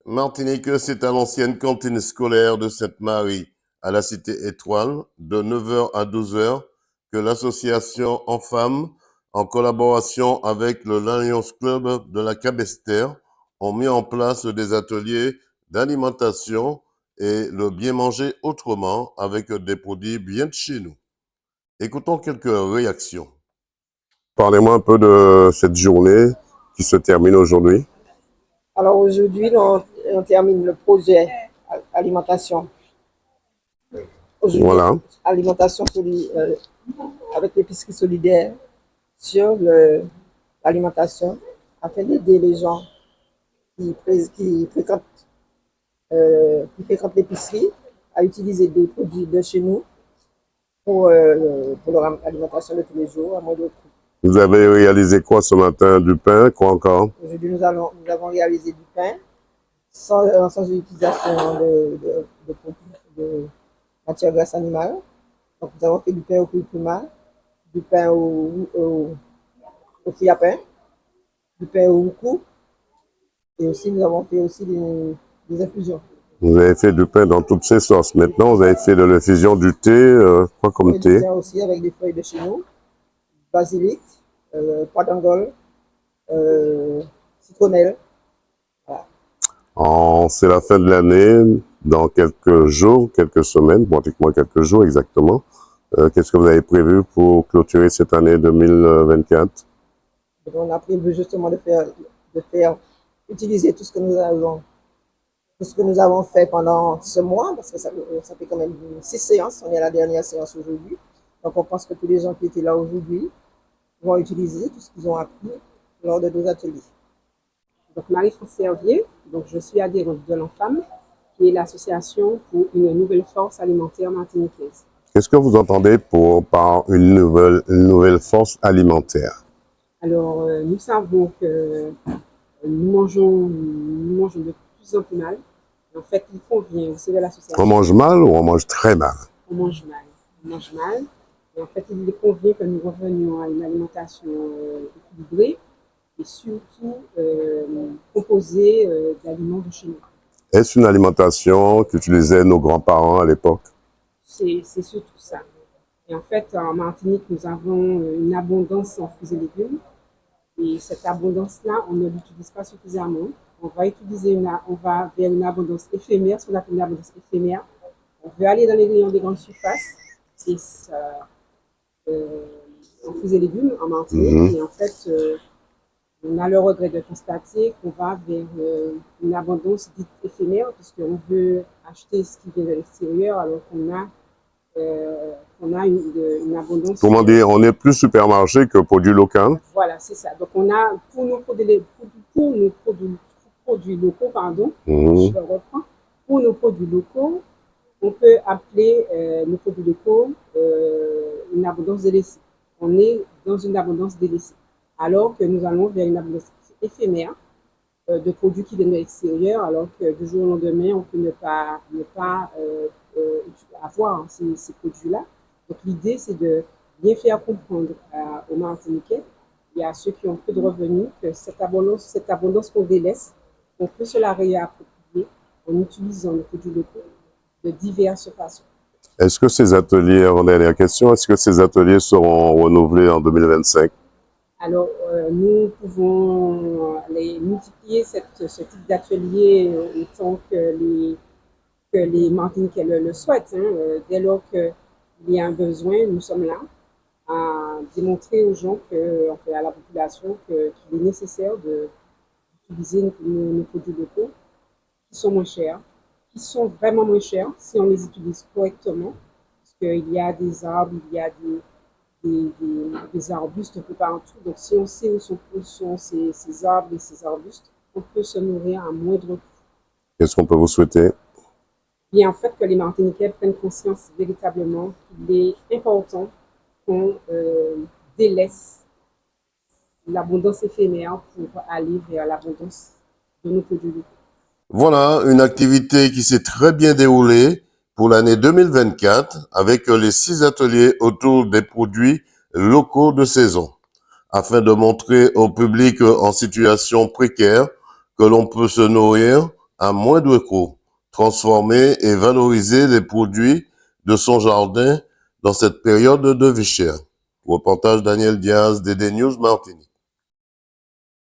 Martinique, c'est à l'ancienne cantine scolaire de Sainte-Marie, à la Cité Étoile, de 9 h à 12 h, que l'association En Femmes, en collaboration avec le Lions Club de la Cabestère, ont mis en place des ateliers d'alimentation et le bien manger autrement avec des produits bien de chez nous. Écoutons quelques réactions. Parlez-moi un peu de cette journée qui se termine aujourd'hui. Alors aujourd'hui, on termine le projet alimentation. Aujourd'hui, Voilà. alimentation avec l'épicerie solidaire sur l'alimentation afin d'aider les gens qui fréquentent l'épicerie à utiliser des produits de chez nous pour leur alimentation de tous les jours à moindre coût. Vous avez réalisé quoi ce matin? Du pain, quoi encore? Aujourd'hui, nous avons réalisé du pain sans utilisation de matière grasse animale. Donc, nous avons fait du pain au curcuma, du pain au fruits à pain, du pain au houkou, et aussi nous avons fait aussi des infusions. Vous avez fait du pain dans toutes ces sauces. Maintenant, vous avez fait de l'infusion du thé, quoi comme Et du thé? thé aussi avec des feuilles de chez nous, basilic, pois d'Angole, citronnelle. Voilà. C'est la fin de l'année, dans quelques jours, quelques semaines, pratiquement quelques jours exactement. Qu'est-ce que vous avez prévu pour clôturer cette année 2024? Donc, on a prévu justement de faire utiliser tout ce que nous avons fait pendant ce mois, parce que ça fait quand même 6 séances. On est à la dernière séance aujourd'hui. Donc, on pense que tous les gens qui étaient là aujourd'hui vont utiliser tout ce qu'ils ont appris lors de nos ateliers. Donc, Marie-France Servier, donc je suis adhérente de l'Enfam, qui est l'association pour une nouvelle force alimentaire martiniquaise. Qu'est-ce que vous entendez par une nouvelle force alimentaire? Alors, nous savons que nous mangeons de plus en plus mal. En fait, il convient au sein de l'association. On mange mal ou on mange très mal? On mange mal. On mange mal. Et en fait, il convient que nous revenions à une alimentation équilibrée et surtout composée d'aliments de chez nous. Est-ce une alimentation qu'utilisaient nos grands-parents à l'époque? C'est surtout ça. Et en fait, en Martinique, nous avons une abondance en fruits et légumes. Et cette abondance-là, on ne l'utilise pas suffisamment. On va vers une abondance éphémère, ce qu'on appelle une abondance éphémère. On veut aller dans les rayons des grandes surfaces, et en fruits et légumes en Martinique. Et en fait, on a le regret de constater qu'on va vers une abondance dite éphémère, puisqu'on veut acheter ce qui vient de l'extérieur, alors qu'on a une abondance. Comment dire, on est plus supermarché que produit local? Voilà, c'est ça. Donc, on a pour nos produits locaux, pardon, je reprends. Pour nos produits locaux, on peut appeler nos produits locaux une abondance délaissée. On est dans une abondance délaissée. Alors que nous allons vers une abondance éphémère de produits qui viennent de l'extérieur, alors que du jour au lendemain, on peut ne pas avoir ces produits-là. Donc, l'idée, c'est de bien faire comprendre aux Martiniquais et à ceux qui ont peu de revenus que cette abondance qu'on délaisse, on peut se la réapproprier en utilisant les produits locaux de diverses façons. Est-ce que ces ateliers, en dernière question, est-ce que ces ateliers seront renouvelés en 2025? Alors, nous pouvons les multiplier, ce type d'atelier, autant que les Martiniquais le souhaitent. Dès lors qu'il y a un besoin, nous sommes là à démontrer aux gens, à la population, qu'il est nécessaire d'utiliser nos produits locaux qui sont moins chers, qui sont vraiment moins chers si on les utilise correctement, parce qu'il y a des arbres, il y a des arbustes un peu partout. Donc, si on sait où sont ces arbres et ces arbustes, on peut se nourrir à moindre coût. Qu'est-ce qu'on peut vous souhaiter? Et en fait, que les Martiniquais prennent conscience véritablement qu'il est important qu'on délaisse l'abondance éphémère pour aller vers l'abondance de nos produits locaux. Voilà une activité qui s'est très bien déroulée pour l'année 2024 avec les 6 ateliers autour des produits locaux de saison, afin de montrer au public en situation précaire que l'on peut se nourrir à moindre coût, transformer et valoriser les produits de son jardin dans cette période de vie chère. Reportage Daniel Diaz, DD News Martinique.